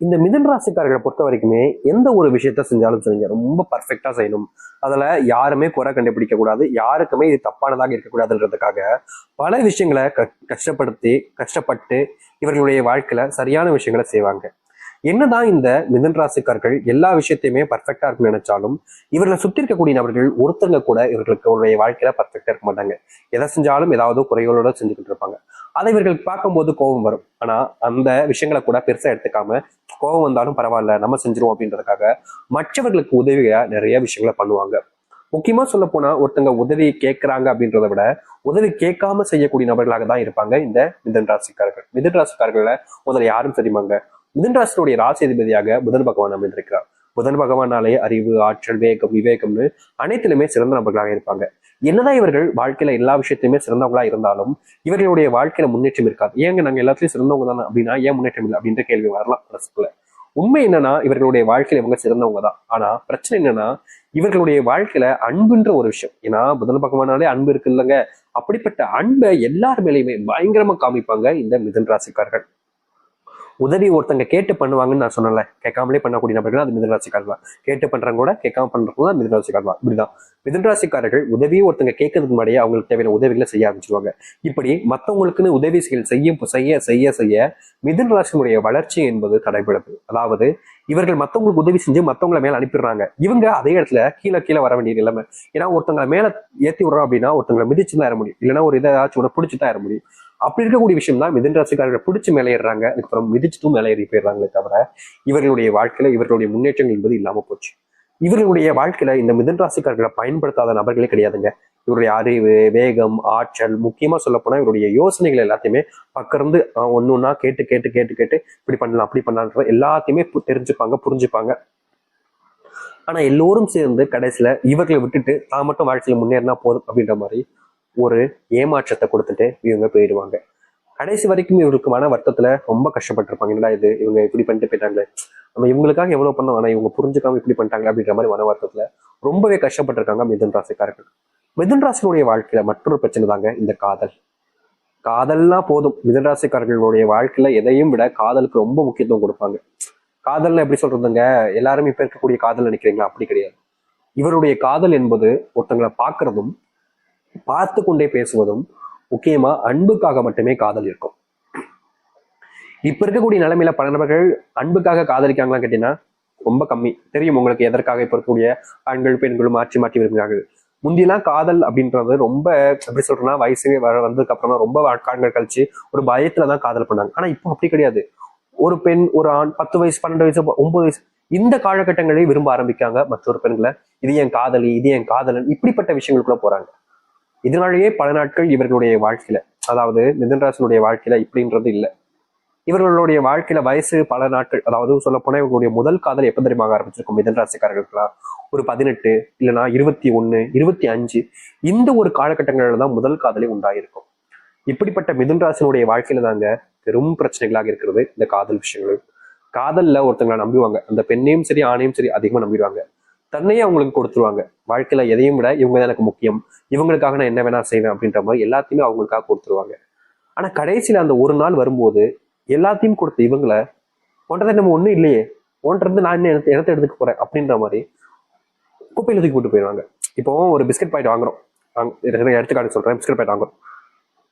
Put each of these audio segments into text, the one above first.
இந்த மிதுன ராசிக்காரர்களை பொறுத்த வரைக்குமே எந்த ஒரு விஷயத்த செஞ்சாலும் சரிங்க, ரொம்ப பர்ஃபெக்டா செய்யணும். அதுல யாருமே குறை கண்டுபிடிக்க கூடாது, யாருக்குமே இது தப்பானதாக இருக்கக்கூடாதுன்றதுக்காக பல விஷயங்களை கஷ்டப்பட்டு இவர்களுடைய வாழ்க்கையில சரியான விஷயங்களை செய்வாங்க. என்னதான் இந்த மிதுன ராசிக்காரர்கள் எல்லா விஷயத்தையுமே பர்ஃபெக்டா இருக்குன்னு நினைச்சாலும் இவர்களை சுத்தி இருக்கக்கூடிய நபர்கள் ஒருத்தங்க கூட இவர்களுக்கு வாழ்க்கையில பர்ஃபெக்டா இருக்க மாட்டாங்க. எதை செஞ்சாலும் ஏதாவது குறைகளோட செஞ்சுக்கிட்டு இருப்பாங்க. அதை இவர்களுக்கு பார்க்கும்போது கோபம் வரும். ஆனா அந்த விஷயங்களை கூட பெருசா எடுத்துக்காம கோபம் வந்தாலும் பரவாயில்ல நம்ம செஞ்சிருவோம் அப்படின்றதுக்காக மற்றவர்களுக்கு உதவியா நிறைய விஷயங்களை பண்ணுவாங்க. முக்கியமா சொல்ல போனா ஒருத்தங்க உதவி கேட்கிறாங்க அப்படின்றத விட உதவி கேட்காம செய்யக்கூடிய நபர்களாக தான் இருப்பாங்க இந்த மிதுன ராசிக்காரர்கள். மிதுன ராசிக்காரர்கள முதல்ல யாரும் தெரியுமாங்க? மிதுன ராசினுடைய ராசி அதிபதியாக புதன் பகவான் அமைந்திருக்கிறார். புதன் பகவானாலே அறிவு, ஆற்றல், வேகம், விவேகம்னு அனைத்திலுமே சிறந்த நபர்களாக இருப்பாங்க. என்னதான் இவர்கள் வாழ்க்கையில எல்லா விஷயத்தையுமே சிறந்தவங்களா இருந்தாலும் இவர்களுடைய வாழ்க்கையில முன்னேற்றம் இருக்காது. ஏங்க நாங்க எல்லாத்துலயும் சிறந்தவங்க தானே அப்படின்னா ஏன் முன்னேற்றம் இல்லை அப்படின்ற கேள்வி வரலாம் மனசுக்குள்ள. உண்மை என்னன்னா இவர்களுடைய வாழ்க்கையில இவங்க சிறந்தவங்க தான். ஆனா பிரச்சனை என்னன்னா இவர்களுடைய வாழ்க்கையில அன்புன்ற ஒரு விஷயம். ஏன்னா புதன் பகவானாலே அன்பு இருக்கு இல்லைங்க. அப்படிப்பட்ட அன்பை எல்லார் மேலேயுமே பயங்கரமா காமிப்பாங்க இந்த மிதுன ராசிக்காரர்கள். உதவி ஒருத்தங்க கேட்டு பண்ணுவாங்கன்னு நான் சொன்னல, கேட்காமலே பண்ணக்கூடிய நபர்கள் அது மிதுன ராசிக்காரர்கள். கேட்டு பண்றவங்க கூட கேட்காம பண்றவங்க தான் மிதுன ராசிக்காரர்கள். இப்படிதான் மிதுன ராசிக்காரர்கள் உதவியை ஒருத்தங்க கேட்கறதுக்கு முன்னாடியே அவங்களுக்கு தேவையான உதவிகளை செய்ய ஆரம்பிச்சிருவாங்க. இப்படி மற்றவங்களுக்குன்னு உதவிகள் செய்ய மிதுன ராசியினுடைய வளர்ச்சி என்பது தடைபடுது. அதாவது இவர்கள் மற்றவங்களுக்கு உதவி செஞ்சு மற்றவங்களை மேல அனுப்பிடுறாங்க. இவங்க அதே இடத்துல கீழே கீழே வர வேண்டிய நிலைமை. ஏன்னா ஒருத்தங்களை மேல ஏற்றி விடுறோம் அப்படின்னா ஒருத்தங்களை மிதிச்சு தான் ஏற முடியும், இல்லைன்னா ஒரு இதாச்சும் ஒன்று பிடிச்சி தான் ஏற முடியும். அப்படி இருக்கக்கூடிய விஷயம் தான் மிதுன ராசிக்காரர்களை பிடிச்சி மேலே ஏறுறாங்க, அதுக்கப்புறம் மிதிச்சுட்டும் மேலே ஏறி போயிடுறாங்களே தவிர இவர்களுடைய வாழ்க்கையில இவர்களுடைய முன்னேற்றங்கள் என்பது இல்லாம போச்சு. இவர்களுடைய வாழ்க்கையில இந்த மிதுன ராசிக்காரர்களை பயன்படுத்தாத நபர்களே கிடையாதுங்க. இவருடைய அறிவு, வேகம், ஆற்றல், முக்கியமா சொல்ல போனா இவருடைய யோசனைகள் எல்லாத்தையுமே பக்கிருந்து ஒன்னொன்னா கேட்டு கேட்டு கேட்டு கேட்டு இப்படி பண்ணலாம் அப்படி பண்ணலான்ற எல்லாத்தையுமே தெரிஞ்சுப்பாங்க, புரிஞ்சுப்பாங்க. ஆனா எல்லோரும் சேர்ந்து கடைசியில இவர்களை விட்டுட்டு தான் மட்டும் வாழ்க்கையில முன்னேறினா போதும் அப்படின்ற மாதிரி ஒரு ஏமாற்றத்தை கொடுத்துட்டு இவங்க போயிடுவாங்க. கடைசி வரைக்கும் இவருக்கு மன வருத்தத்துல ரொம்ப கஷ்டப்பட்டிருப்பாங்க. என்னடா இது இவங்க இப்படி பண்ணிட்டு போயிட்டாங்களே, நம்ம இவங்களுக்காக எவ்வளவு பண்ணோம் ஆனா இவங்க புரிஞ்சுக்காம இப்படி பண்ணிட்டாங்க அப்படின்ற மாதிரி மன வருத்தத்துல ரொம்பவே கஷ்டப்பட்டிருக்காங்க மிதுன ராசிக்காரர்கள். மிதுன ராசினுடைய வாழ்க்கையில மற்றொரு பிரச்சனை தாங்க இந்த காதல். காதல்னா போதும், மிதுன ராசிக்காரர்களுடைய வாழ்க்கையில எதையும் விட காதலுக்கு ரொம்ப முக்கியத்துவம் கொடுப்பாங்க. காதல்னா எப்படி சொல்றதுங்க, எல்லாரும் இப்ப இருக்கக்கூடிய காதல் நினைக்கிறீங்களா? அப்படி கிடையாது. இவருடைய காதல் என்பது ஒருத்தங்களை பார்க்கறதும் பார்த்து கொண்டே பேசுவதும், முக்கியமா அன்புக்காக மட்டுமே காதல் இருக்கும். இப்ப இருக்கக்கூடிய நிலைமையில பல நபர்கள் அன்புக்காக காதலிக்காங்களான்னு கேட்டீங்கன்னா ரொம்ப கம்மி. தெரியும் உங்களுக்கு எதற்காக இப்ப இருக்கக்கூடிய ஆண்கள் பெண்களும் மாற்றி மாற்றி விரும்புகிறாங்க. முந்தியெல்லாம் காதல் அப்படின்றது ரொம்ப எப்படி சொல்றேன்னா வயசு வந்ததுக்கு அப்புறமா ரொம்ப ஆண்கள் கழிச்சு ஒரு பயத்துலதான் காதல் பண்ணாங்க. ஆனா இப்போ அப்படி கிடையாது. ஒரு பெண் ஒரு ஆண் 10 வயசு 12 வயசு 9 வயசு இந்த காலகட்டங்களே விரும்ப ஆரம்பிக்காங்க மற்றொரு பெண்களை. இது என் காதலி, இது என் காதலன், இப்படிப்பட்ட விஷயங்களுக்குள்ள போறாங்க. இதனாலேயே பல நாட்கள் இவர்களுடைய வாழ்க்கையில, அதாவது மிதுன ராசினுடைய வாழ்க்கையில இப்படின்றது இல்லை. இவர்களுடைய வாழ்க்கையில வயசு பல நாட்கள், அதாவது சொல்ல போனா இவர்களுடைய முதல் காதல் எப்ப தெரியுமாக ஆரம்பிச்சிருக்கும் மிதுன ராசிக்காரர்களுக்குலாம் ஒரு 18 இல்லைன்னா 21 25 இந்த ஒரு காலகட்டங்கள்ல தான் முதல் காதலே உண்டாயிருக்கும். இப்படிப்பட்ட மிதுன ராசினுடைய வாழ்க்கையில தாங்க பெரும் பிரச்சனைகளாக இருக்கிறது இந்த காதல் விஷயங்கள். காதல்ல ஒருத்தங்களை நம்புவாங்க, அந்த பெண்ணையும் சரி ஆணையும் சரி அதிகமா நம்பிடுவாங்க. தன்னையே அவங்களுக்கு கொடுத்துருவாங்க. வாழ்க்கையில எதையும் விட இவங்க தான் எனக்கு முக்கியம், இவங்களுக்காக நான் என்ன வேணா செய்வேன் அப்படின்ற மாதிரி எல்லாத்தையுமே அவங்களுக்காக கொடுத்துருவாங்க. ஆனா கடைசியில அந்த ஒரு நாள் வரும்போது எல்லாத்தையும் கொடுத்து இவங்களை ஒன்றதை நம்ம ஒண்ணும் இல்லையே, ஒன்றது நான் என்ன இடத்த எடுத்துக்க போறேன் அப்படின்ற மாதிரி குப்பையில தூக்கி போட்டு போயிடுவாங்க. இப்போ ஒரு பிஸ்கட் பாக்கெட் வாங்குறோம், எடுத்துக்காட்டு சொல்றேன், பிஸ்கட் பாக்கெட் வாங்குறோம்,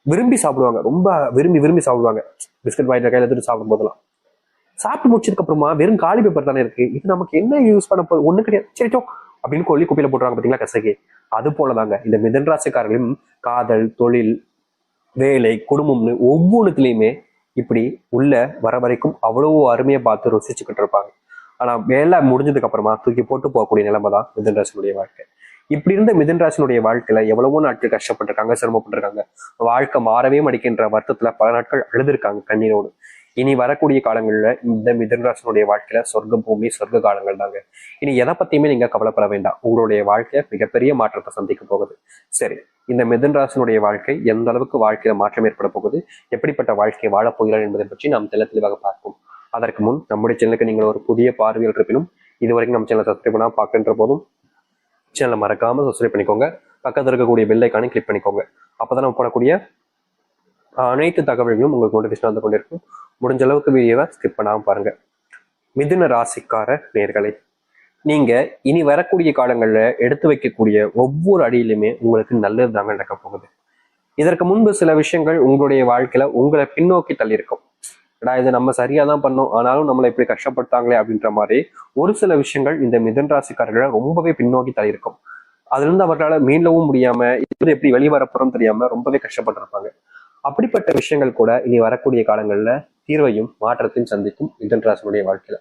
விரும்பி சாப்பிடுவாங்க, ரொம்ப விரும்பி விரும்பி சாப்பிடுவாங்க. பிஸ்கட் பாக்கெட் கையில எடுத்துட்டு சாப்பிடும் போதெல்லாம் சாப்பிட்டு முடிச்சதுக்கு அப்புறமா வெறும் காலி பேப்பர் தானே இருக்கு, இது நமக்கு என்ன யூஸ் பண்ண போகுது, ஒண்ணு கிடையாது, சரிட்டோ அப்படின்னு கொல்லி குப்பையில போட்டுருவாங்க பாத்தீங்களா கசகி. அது போலதாங்க இந்த மிதுன ராசிக்காரர்களும் காதல், தொழில், வேலை, குடும்பம்னு ஒவ்வொன்றுத்துலயுமே இப்படி உள்ள வர வரைக்கும் அவ்வளவு அருமையை பார்த்து ருசிச்சுக்கிட்டு இருப்பாங்க. ஆனா வேலை முடிஞ்சதுக்கு அப்புறமா தூக்கி போட்டு போகக்கூடிய நிலைமை தான் மிதுன ராசினுடைய வாழ்க்கை. இப்படி இருந்த மிதுன ராசினுடைய வாழ்க்கையில எவ்வளவோ நாட்கள் கஷ்டப்பட்டிருக்காங்க, சிரமப்பட்டிருக்காங்க. வாழ்க்கை மாறவே மடிக்கின்ற வருத்தத்துல பல நாட்கள் அழுதுருக்காங்க கண்ணீரோடு. இனி வரக்கூடிய காலங்கள்ல இந்த மிதுன ராசினுடைய வாழ்க்கையில சொர்க்க பூமி, சொர்க்க காலங்கள் தாங்க. இனி எதை பத்தியுமே நீங்க கவலைப்பட வேண்டாம். உங்களுடைய வாழ்க்கை மிகப்பெரிய மாற்றத்தை சந்திக்க போகுது. சரி, இந்த மிதுன ராசினுடைய வாழ்க்கை எந்த அளவுக்கு வாழ்க்கையில மாற்றம் ஏற்பட போகுது, எப்படிப்பட்ட வாழ்க்கையை வாழப் போகிறார் என்பதை பற்றி நாம் தெளிவாக பார்ப்போம். அதற்கு முன் நம்முடைய சேனலுக்கு நீங்கள் ஒரு புதிய பார்வையில் இருப்பினும் இதுவரைக்கும் நம்ம சேனலை சப்ஸ்கிரைப் பண்ணாம பார்க்கின்ற போதும் சேனலை மறக்காம சப்ஸ்கிரைப் பண்ணிக்கோங்க. பக்கத்தில் இருக்கக்கூடிய பெல் ஐக்கானை கிளிக் பண்ணிக்கோங்க. அப்பதான் நம்ம போடக்கூடிய அனைத்து தகவல்களும் உங்களுக்கு நோட்டிஃபிகேஷன் வந்து கொண்டிருக்கும். முடிஞ்ச அளவுக்கு வீடியோவை ஸ்கிப் பண்ணாம பாருங்க. மிதுன ராசிக்கார நேர்களே, நீங்க இனி வரக்கூடிய காலங்கள்ல எடுத்து வைக்கக்கூடிய ஒவ்வொரு அடியிலுமே உங்களுக்கு நல்லது தாங்க நடக்க போகுது. இதற்கு முன்பு சில விஷயங்கள் உங்களுடைய வாழ்க்கையில உங்களை பின்னோக்கி தள்ளியிருக்கும். இது நம்ம சரியா தான் பண்ணோம், ஆனாலும் நம்மளை இப்படி கஷ்டப்படுத்தாங்களே அப்படின்ற மாதிரி ஒரு சில விஷயங்கள் இந்த மிதுன ராசிக்காரர்களை ரொம்பவே பின்னோக்கி தள்ளியிருக்கும். அதுல இருந்து அவர்களால் மீளவும் முடியாம இது எப்படி வெளிவரப்புறம் தெரியாம ரொம்பவே கஷ்டப்பட்டிருப்பாங்க. அப்படிப்பட்ட விஷயங்கள் கூட இனி வரக்கூடிய காலங்கள்ல தீர்வையும் மாற்றத்தையும் சந்திக்கும் மிதுன ராசினுடைய வாழ்க்கையில.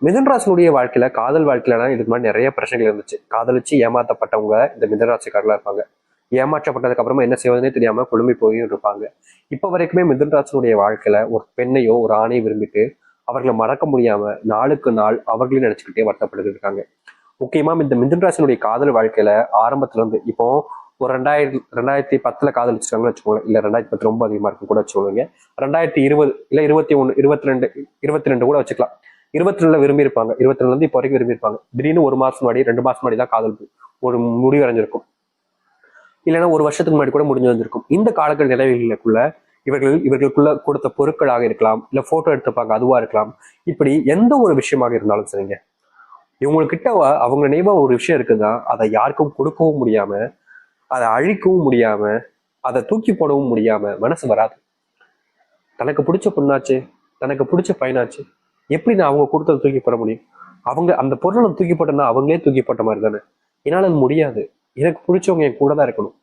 மிதுன ராசினுடைய வாழ்க்கையில காதல் வாழ்க்கையில இதுக்கு முன்னாடி நிறைய பிரச்சனைகள் இருந்துச்சு. காதலிச்சு ஏமாத்தப்பட்டவங்க இந்த மிதுன ராசிக்காரர்களா இருப்பாங்க. ஏமாற்றப்பட்டதுக்கு அப்புறமா என்ன செய்வதுன்னே தெரியாம குழும்பி போய் இருப்பாங்க. இப்ப வரைக்குமே மிதுன ராசினுடைய வாழ்க்கையில ஒரு பெண்ணையோ ஒரு ஆணையோ விரும்பிட்டு அவர்களை மறக்க முடியாம நாளுக்கு நாள் அவர்களையும் நினைச்சுக்கிட்டே வருத்தப்பட்டு இருக்காங்க. முக்கியமா இந்த மிதுன ராசினுடைய காதல் வாழ்க்கையில ஆரம்பத்துல இருந்து இப்போ ஒரு 2010 காதலிச்சிருக்காங்கன்னு வச்சுக்கோங்க, இல்ல 2010 ரொம்ப அதிகமா இருக்கும் கூட வச்சுக்கோங்க, 2020 இல்ல 21 22 கூட வச்சுக்கலாம். 22 விரும்பி இருப்பாங்க, 22 இருந்து இப்போ வரைக்கும் விரும்பி இருப்பாங்க. திடீர்னு ஒரு மாசம் முன்னாடி 2 மாசம் முன்னாடி தான் காதல் ஒரு முடிவு அடைஞ்சிருக்கும், இல்லைன்னா ஒரு வருஷத்துக்கு முன்னாடி கூட முடிஞ்சு வந்திருக்கும். இந்த காலங்கள் நிலவுகளுக்குள்ள இவர்களுக்குள்ள கொடுத்த பொருட்களாக இருக்கலாம், இல்ல போட்டோ எடுத்துப்பாங்க அதுவா இருக்கலாம். இப்படி எந்த ஒரு விஷயமாக இருந்தாலும் சரிங்க, இவங்ககிட்ட அவங்க நினைவா ஒரு விஷயம் இருக்குதா அதை யாருக்கும் கொடுக்கவும் முடியாம, அதை அழிக்கவும் முடியாம, அதை தூக்கி போடவும் முடியாம மனசு வராது. தனக்கு பிடிச்ச பொண்ணாச்சு, தனக்கு பிடிச்ச பையனாச்சு, எப்படி நான் அவங்க கொடுத்ததை தூக்கி போட முடியும்? அவங்க அந்த பொருளை தூக்கி போட்டோம்னா அவங்களே தூக்கி போட்ட மாதிரி தானே. என்னால் அது முடியாது. எனக்கு பிடிச்சவங்க என் கூட தான் இருக்கணும்.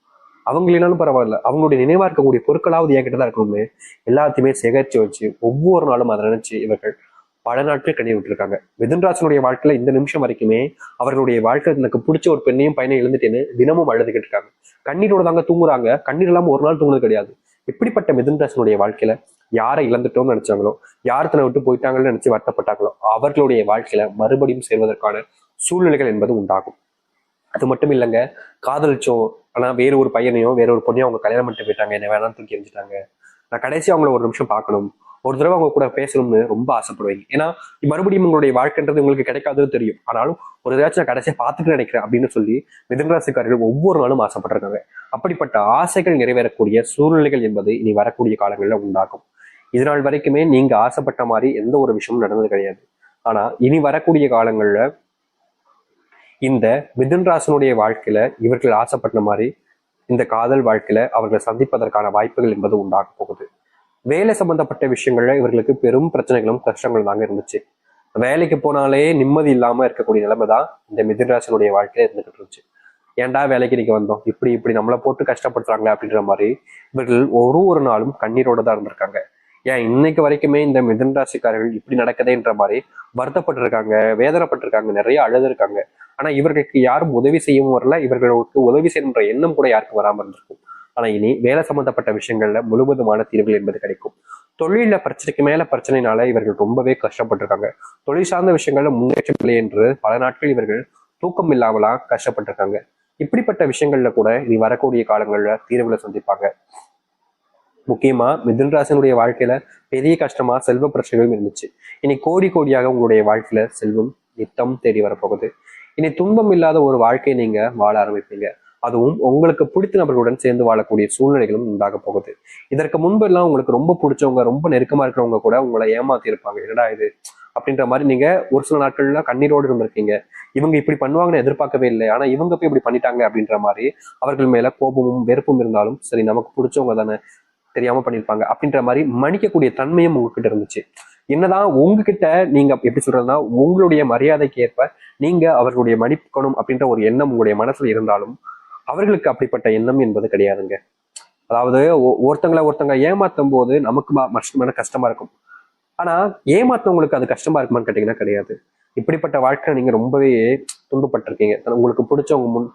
அவங்க இல்லைனாலும் பரவாயில்ல, அவங்களுடைய நினைவா இருக்கக்கூடிய பொருட்களாவது என்கிட்ட தான் இருக்கணும்னு எல்லாத்தையுமே சேகரிச்சு வச்சு ஒவ்வொரு நாளும் அதை நினைச்சு இவர்கள் பல நாட்கள் கண்ணி விட்டுருக்காங்க. மிதுன ராசினுடைய வாழ்க்கையில இந்த நிமிஷம் வரைக்குமே அவர்களுடைய வாழ்க்கையில் எனக்கு பிடிச்ச ஒரு பெண்ணையும் பையனை எழுந்துட்டேன்னு தினமும் அழுதுகிட்டு இருக்காங்க. கண்ணீரோட தாங்க தூங்குறாங்க. கண்ணீர் இல்லாம ஒரு நாள் தூங்குறது கிடையாது. இப்படிப்பட்ட மிதுன ராசினுடைய வாழ்க்கையில யாரை இழந்துட்டோம்னு நினைச்சாங்களோ, யார் தன்னை விட்டு போயிட்டாங்கன்னு நினைச்சு வருத்தப்பட்டாங்களோ அவர்களுடைய வாழ்க்கையில மறுபடியும் சேர்வதற்கான சூழ்நிலைகள் என்பது உண்டாகும். அது மட்டும் இல்லைங்க, காதலிச்சோம் ஆனா வேற ஒரு பையனையோ வேற ஒரு பொண்ணையோ அவங்க கல்யாணம் பண்ணிட்டு போயிட்டாங்க, என்ன வேணாலும் தூக்கி எரிஞ்சிட்டாங்க, நான் கடைசி அவங்கள ஒரு நிமிஷம் பார்க்கணும், ஒரு தடவை அவங்க கூட பேசணும்னு ரொம்ப ஆசைப்படுவீங்க. ஏன்னா மறுபடியும் உங்களுடைய வாழ்க்கைன்றது உங்களுக்கு கிடைக்காதுன்னு தெரியும். ஆனாலும் ஒரு ஏதாச்சும் நான் கடைசியா பார்த்துட்டு நினைக்கிறேன் அப்படின்னு சொல்லி மிதுன ராசிக்காரர்கள் ஒவ்வொரு நாளும் ஆசைப்பட்டிருக்காங்க. அப்படிப்பட்ட ஆசைகள் நிறைவேறக்கூடிய சூழ்நிலைகள் என்பது இனி வரக்கூடிய காலங்களில் உண்டாகும். இதனால் வரைக்குமே நீங்க ஆசைப்பட்ட மாதிரி எந்த ஒரு விஷயமும் நடந்தது கிடையாது. ஆனா இனி வரக்கூடிய காலங்கள்ல இந்த மிதுன ராசினுடைய வாழ்க்கையில இவர்கள் ஆசைப்பட்ட மாதிரி இந்த காதல் வாழ்க்கையில அவர்களை சந்திப்பதற்கான வாய்ப்புகள் என்பது உண்டாக போகுது. வேலை சம்பந்தப்பட்ட விஷயங்கள்ல இவர்களுக்கு பெரும் பிரச்சனைகளும் கஷ்டங்களும் தாங்க இருந்துச்சு. வேலைக்கு போனாலே நிம்மதி இல்லாம இருக்கக்கூடிய நிலைமை தான் இந்த மிதுன ராசினுடைய வாழ்க்கையில இருந்துகிட்டு இருந்துச்சு. ஏன்டா வேலைக்கு இன்னைக்கு வந்தோம், இப்படி இப்படி நம்மளை போட்டு கஷ்டப்படுத்துறாங்களே அப்படின்ற மாதிரி இவர்கள் ஒரு நாளும் கண்ணீரோட தான் இருந்திருக்காங்க. ஏன் இன்னைக்கு வரைக்குமே இந்த மிதுன ராசிக்காரர்கள் இப்படி நடக்குதுன்ற மாதிரி வருத்தப்பட்டிருக்காங்க, வேதனைப்பட்டிருக்காங்க, நிறைய அழுதுருக்காங்க. ஆனா இவர்களுக்கு யாரும் உதவி செய்யவும் வரல, இவர்களுக்கு உதவி செய்யணுன்ற எண்ணம் கூட யாருக்கும் வராம இருந்திருக்கும். ஆனா இனி வேலை சம்பந்தப்பட்ட விஷயங்கள்ல முழுவதுமான தீர்வுகள் என்பது கிடைக்கும். தொழில பிரச்சனைக்கு மேல பிரச்சனைனால இவர்கள் ரொம்பவே கஷ்டப்பட்டிருக்காங்க. தொழில் சார்ந்த விஷயங்கள்ல முன்னேற்றம் இல்லை என்று பல நாட்கள் இவர்கள் தூக்கம் இல்லாமலாம் கஷ்டப்பட்டிருக்காங்க. இப்படிப்பட்ட விஷயங்கள்ல கூட இனி வரக்கூடிய காலங்கள்ல தீர்வுகளை சந்திப்பாங்க. முக்கியமா மிதுன ராசினுடைய வாழ்க்கையில பெரிய கஷ்டமா செல்வ பிரச்சனைகளும் இருந்துச்சு. இனி கோடி கோடியாக உங்களுடைய வாழ்க்கையில செல்வம் நித்தம் தேடி வரப்போகுது. இனி துன்பம் இல்லாத ஒரு வாழ்க்கையை நீங்க வாழ ஆரம்பிப்பீங்க. அதுவும் உங்களுக்கு பிடித்த நபர்களுடன் சேர்ந்து வாழக்கூடிய சூழ்நிலைகளும் உண்டாக போகுது. இதற்கு முன்பு எல்லாம் உங்களுக்கு ரொம்ப பிடிச்சவங்க, ரொம்ப நெருக்கமா இருக்கிறவங்க கூட உங்களை ஏமாத்தி இருப்பாங்க. என்னடா இது அப்படின்ற மாதிரி நீங்க ஒரு சில நாட்கள்ல கண்ணீரோடு இருந்திருக்கீங்க. இவங்க இப்படி பண்ணுவாங்கன்னு எதிர்பார்க்கவே இல்லை, ஆனா இவங்க போய் இப்படி பண்ணிட்டாங்க அப்படின்ற மாதிரி அவர்கள் மேல கோபமும் வெறுப்பும் இருந்தாலும் சரி, நமக்கு பிடிச்சவங்க தானே, தெரியாம பண்ணியிருப்பாங்க அப்படின்ற மாதிரி மன்னிக்கக்கூடிய தன்மையும் உங்ககிட்ட இருந்துச்சு. என்னதான் உங்ககிட்ட நீங்க எப்படி சொல்றதுன்னா உங்களுடைய மரியாதைக்கு ஏற்ப நீங்க அவர்களுடைய மன்னிக்கணும் அப்படின்ற ஒரு எண்ணம் உங்களுடைய மனசுல இருந்தாலும் அவர்களுக்கு அப்படிப்பட்ட எண்ணம் என்பது கிடையாதுங்க. அதாவது ஒருத்தங்க ஏமாத்தும் போது நமக்கு கஷ்டமா இருக்கும். ஆனா ஏமாத்தவங்களுக்கு அது கஷ்டமா இருக்குமான்னு கேட்டீங்கன்னா கிடையாது. இப்படிப்பட்ட வாழ்க்கையில நீங்க ரொம்பவே துன்பப்பட்டிருக்கீங்க. உங்களுக்கு பிடிச்சவங்க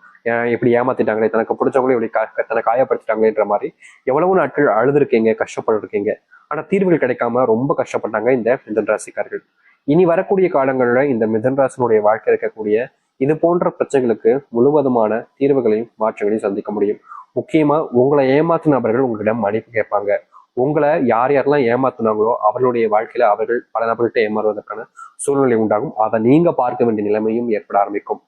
எப்படி ஏமாத்திட்டாங்களே, தனக்கு பிடிச்சவங்களே இப்படி தன்னை காயப்படுத்திட்டாங்களேன்ற மாதிரி எவ்வளவு நாட்கள் அழுதுருக்கீங்க, கஷ்டப்பட்டிருக்கீங்க. ஆனா தீர்வுகள் கிடைக்காம ரொம்ப கஷ்டப்பட்டாங்க இந்த மிதுன ராசிக்காரர்கள். இனி வரக்கூடிய காலங்கள்ல இந்த மிதுன ராசினுடைய வாழ்க்கை இருக்கக்கூடிய இது போன்ற பிரச்சனைகளுக்கு முழுவதுமான தீர்வுகளையும் மாற்றங்களையும் சந்திக்க முடியும். முக்கியமா உங்களை ஏமாத்தின நபர்கள் உங்களிடம் மன்னிப்பு கேட்பாங்க. உங்களை யார் யாரெல்லாம் ஏமாத்தினாங்களோ அவர்களுடைய வாழ்க்கையில அவர்கள் பல நபர்கள்ட்ட ஏமாறுவதற்கான சூழ்நிலை உண்டாகும். அதை நீங்க பார்க்க வேண்டிய நிலைமையும் ஏற்பட ஆரம்பிக்கும்.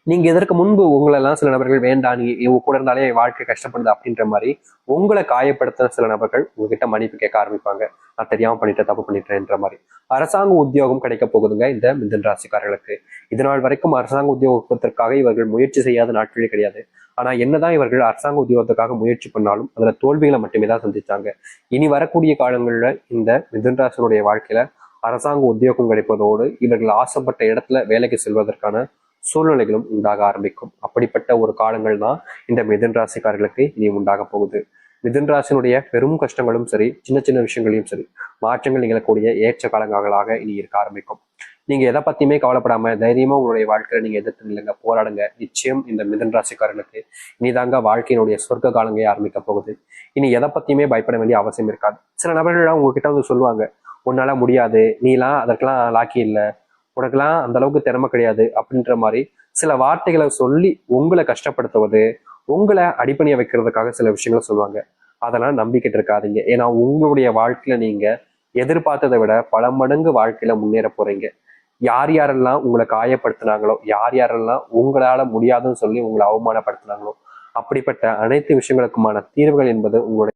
நீங்க இதற்கு முன்பு உங்களெல்லாம் சில நபர்கள் வேண்டாம், நீ இவங்க கூட இருந்தாலே என் வாழ்க்கை கஷ்டப்படுது அப்படின்ற மாதிரி உங்களை காயப்படுத்தின சில நபர்கள் உங்ககிட்ட மன்னிப்பு கேட்க ஆரம்பிப்பாங்க. நான் தெரியாம பண்ணிட்டேன், தப்பு பண்ணிட்டேன்ற மாதிரி. அரசாங்க உத்தியோகம் கிடைக்க போகுதுங்க இந்த மிதுன ராசிக்காரர்களுக்கு. இதனால் வரைக்கும் அரசாங்க உத்தியோகத்திற்காக இவர்கள் முயற்சி செய்யாத நாட்களே கிடையாது. ஆனா என்னதான் இவர்கள் அரசாங்க உத்தியோகத்துக்காக முயற்சி பண்ணாலும் அதுல தோல்விகளை மட்டுமே தான் சந்திச்சாங்க. இனி வரக்கூடிய காலங்கள்ல இந்த மிதுன ராசினுடைய வாழ்க்கையில அரசாங்க உத்தியோகம் கிடைப்பதோடு இவர்கள் ஆசைப்பட்ட இடத்துல வேலைக்கு செல்வதற்கான சூழ்நிலைகளும் உண்டாக ஆரம்பிக்கும். அப்படிப்பட்ட ஒரு காலங்கள் தான் இந்த மிதுன ராசிக்காரர்களுக்கு இனி உண்டாக போகுது. மிதுன ராசினுடைய பெரும் கஷ்டங்களும் சரி, சின்ன சின்ன விஷயங்களையும் சரி, மாற்றங்கள் நிகழக்கூடிய ஏற்ற காலங்களாக இனி இருக்க ஆரம்பிக்கும். நீங்க எதை பத்தியுமே கவலைப்படாம தைரியமா உங்களுடைய வாழ்க்கையில நீங்க எதிர்த்து நில்லுங்க, போராடுங்க. நிச்சயம் இந்த மிதுன ராசிக்காரர்களுக்கு இனிதாங்க வாழ்க்கையினுடைய சொர்க்க காலங்களே ஆரம்பிக்க போகுது. இனி எதை பத்தியுமே பயப்பட வேண்டிய அவசியம் இருக்காது. சில நபர்கள்லாம் உங்ககிட்ட வந்து சொல்லுவாங்க, உன்னால முடியாது, நீலாம் அதற்கெல்லாம் லாக்கி இல்லை, உனக்கெல்லாம் அந்த அளவுக்கு திறமை கிடையாது அப்படின்ற மாதிரி சில வார்த்தைகளை சொல்லி உங்களை கஷ்டப்படுத்துவது, உங்களை அடிப்பணிய வைக்கிறதுக்காக சில விஷயங்களை சொல்லுவாங்க. அதெல்லாம் நம்பிக்கிட்டு இருக்காதீங்க. ஏன்னா உங்களுடைய வாழ்க்கையில நீங்க எதிர்பார்த்ததை விட பல மடங்கு வாழ்க்கையில முன்னேற போறீங்க. யார் யாரெல்லாம் உங்களை காயப்படுத்தினாங்களோ, யார் யாரெல்லாம் உங்களால முடியாதுன்னு சொல்லி உங்களை அவமானப்படுத்தினாங்களோ, அப்படிப்பட்ட அனைத்து விஷயங்களுக்குமான தீர்வுகள் என்பது உங்களுடைய